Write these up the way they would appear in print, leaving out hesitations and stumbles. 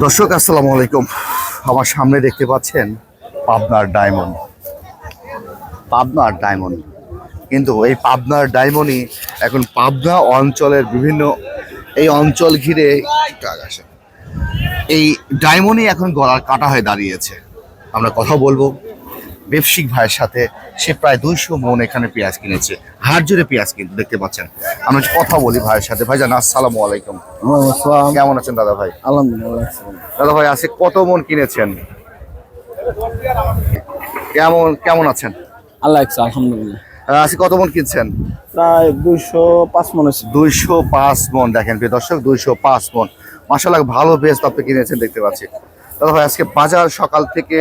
দর্শক আসসালামু আলাইকুম। আমার সামনে দেখতে পাচ্ছেন পাবনার ডায়মন্ড। পাবনার ডায়মন্ড কিন্তু এই পাবনার ডায়মন্ডই এখন পাবনা অঞ্চলের বিভিন্ন এই অঞ্চল ঘিরে এই ডায়মন্ডই এখন গলার কাটা হয়ে দাঁড়িয়েছে। আমরা কথা বলবো ব্যবসায়িক ভাইয়ের সাথে। সে প্রায় 200 মন এখানে পেঁয়াজ কিনেছে, হাট জুড়ে পেঁয়াজ কিন্তু দেখতে পাচ্ছেন। আমরা কথা বলি ভাইয়ের সাথে। ভাইজান আসসালামু আলাইকুম। কেমন আছেন দাদা ভাই? আলহামদুলিল্লাহ। দাদা ভাই আজকে কত মন কিনেছেন? কেমন কেমন আছেন? আল্লাহ ইচ্ছা, আলহামদুলিল্লাহ। আজকে কত মন কিনছেন? প্রায় 205 মন আছে। 205 মন। দেখেন প্রিয় দর্শক, 205 মন। মাশাআল্লাহ ভালো বেস্ট আপনি কিনেছেন দেখতে পাচ্ছি। দাদা ভাই আজকে বাজার সকাল থেকে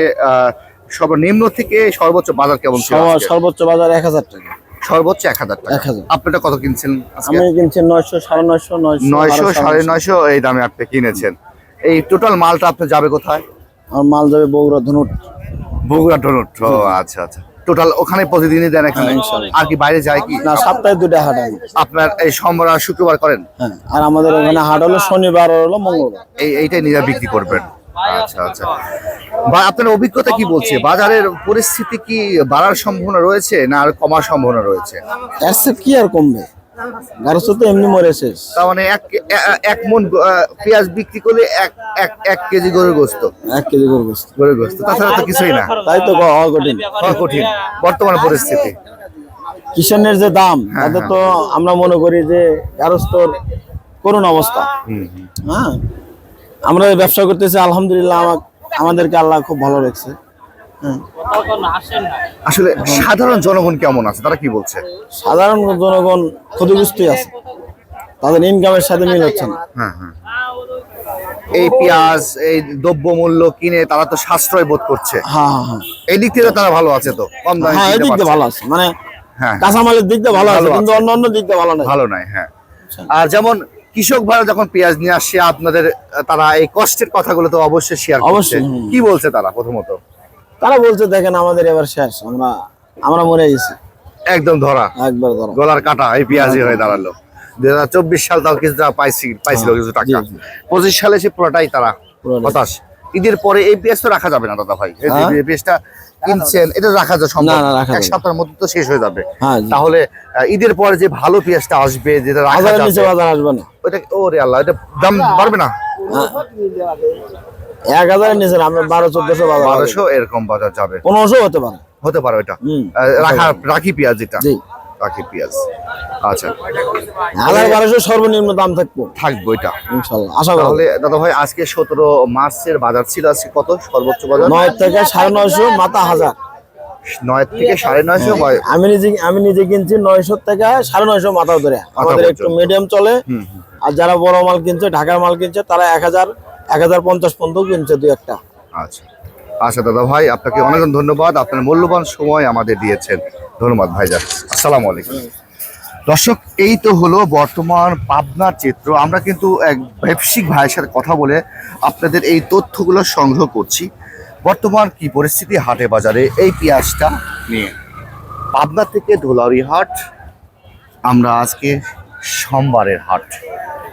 সর্বনিম্ন থেকে সর্বোচ্চ বাজার কেমন ছিল? সর্বোচ্চ বাজার 1000 টাকা। সর্বোচ্চ 1000 টাকা। 1000। আপনারা কত কিনছেন আজকে? আমি কিনছি 900, 950, 900, 950 এই দামে আপনি কিনেছেন। এই টোটাল মালটা আপনি যাবে কোথায়? আর মাল যাবে বগুড়া ধনুট। বগুড়া ধনুট। ও আচ্ছা আচ্ছা। টোটাল ওখানে প্রতিদিনই দেন এখানে? আর কি বাইরে যায় কি? না, সপ্তাহে 2টা হাট আছে। আপনার এই সোমবার আর শুক্রবার করেন? হ্যাঁ, আর আমাদের ওখানে হাট হলো শনিবার আর হলো মঙ্গলবার। এইটাই নিজে বিক্রি করবেন? আচ্ছা আচ্ছা। বা আপনার অভিজ্ঞতা কি বলছে, বাজারের পরিস্থিতি কি বাড়ার সম্ভাবনা রয়েছে না আর কমার সম্ভাবনা রয়েছে? এসে কি আর কমবে, গারস্থ তো এমনি মরে শেষ। তার মানে এক মন পেঁয়াজ বিক্রি করলে এক কেজি গরুর গোস্ত। 1 কেজি গরুর গোস্ত, তাছাড়া তো কিছুই না। তাই তো হওয়া কঠিন। কঠিন বর্তমান পরিস্থিতি। কিষানের যে দাম, তাতে তো আমরা মনে করি যে গারস্থর করুণ অবস্থা। হ্যাঁ, আমরা ব্যবসা করতেছি আলহামদুলিল্লাহ, আমাদেরকে আল্লাহ খুব ভালো রাখছে। আসলে সাধারণ জনগণ কেমন আছে, তারা কি বলছে? সাধারণ জনগণ ক্ষতিগ্রস্তই আছে, তাদের ইনকামের সাথে মিল হচ্ছে না। এই পেঁয়াজ এই দ্রব্য মূল্য কিনে তারা তো সাশ্রয় বোধ করছে। হ্যাঁ, এই দিক থেকে তারা ভালো আছে তো, কম দামে হ্যাঁ, এই দিক দিয়ে ভালো আছে, মানে কাঁচামালের দিক দিয়ে ভালো আছে, কিন্তু অন্য দিক দিয়ে ভালো নাই। হ্যাঁ, আর যেমন কৃষক ভাইরা যখন পেঁয়াজ নিয়ে আসছে আপনাদের, তারা এই কষ্টের কথাগুলো তো অবশ্যই শেয়ার করছে। কি বলছে তারা? প্রথমত তারা বলছে দেখেন আমাদের এবার শেষ, আমরা মরে গেছি, একদম ধরা, একবার ধরা, গলার কাটা এই পেঁয়াজই হয়ে দাঁড়ালো। 2024 সাল তাও কিছু পাইছিল কিছু টাকা। 25 সালে সে পুরোটাই তারা হতাশ। ঈদের পরে এই পেঁয়াজ তো রাখা যাবে না দাদা ভাই। এই পেঁয়াজটা কিনছেন, এটা রাখা যায় সম্ভব না, এক সপ্তাহের মধ্যে তো শেষ হয়ে যাবে। তাহলে ঈদের পরে যে ভালো পেঁয়াজটা আসবে, যেটা রাখা যাবে, বাজার আসবে না, ওটা ওরে আল্লাহ, এটা দাম বাড়বে না? 1000 নিচে আমরা 1200-1400 বাজার, 1200 এরকম বাজার যাবে, 1500 হতে পারে ওটা রাখি পেঁয়াজ, যেটা রাখি পেঁয়াজ। আচ্ছা, 1200 সর্বনিম্ন দাম থাকবে এটা ইনশাআল্লাহ, আশা করি। তাহলে দাদা ভাই আজকে 17 মার্চের বাজার ছিল, আজকে কত সর্বোচ্চ বাজার? 9 থেকে 950 মাথা 1000। 9 থেকে 950। আমি নিজে কিনছি 900 থেকে 950 মাথা ধরে। আমাদের একটু মিডিয়াম চলে, আর যারা বড় মাল কিনছে, ঢাকার মাল কিনছে, তারা 1000, 1050 পর্যন্ত কিনছে, 2-1টা। আচ্ছা আচ্ছা দাদা ভাই, আপনাকে অনেক ধন্যবাদ, আপনার মূল্যবান সময় আমাদের দিয়েছেন। ধন্যবাদ ভাইজান, আসসালামু আলাইকুম। দর্শক, এই তো হলো বর্তমান পাবনার চিত্র। আমরা কিন্তু এক ব্যবসায়িক ভাইয়ের সাথে কথা বলে আপনাদের এই তথ্যগুলো সংগ্রহ করছি। বর্তমান কি পরিস্থিতি হাটে বাজারে এই পেঁয়াজটা নিয়ে। পাবনা থেকে ধুলাউড়ি হাট, আমরা আজকে সোমবারের হাট।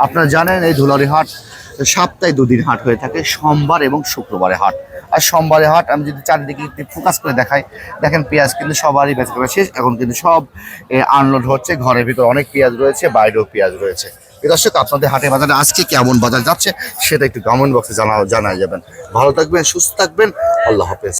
আপনারা জানেন এই ধুলাউড়ি হাট সপ্তাহে 2 দিন হাট হয়ে থাকে, সোমবার এবং শুক্রবারে হাট। আর সোমবারে হাট আমি যদি চারিদিকে একটু ফোকাস করে দেখাই, দেখেন পেঁয়াজ কিন্তু সবারই বেচা শেষ। এখন কিন্তু সব আনলোড হচ্ছে, ঘরের ভিতর অনেক পেঁয়াজ রয়েছে, বাইরেও পেঁয়াজ রয়েছে। দর্শক, আপনাদের হাটে বাজারে আজকে কেমন বাজার যাচ্ছে সেটা একটু কমেন্ট বক্সে জানাই যাবেন। ভালো থাকবেন, সুস্থ থাকবেন, আল্লাহ হাফেজ।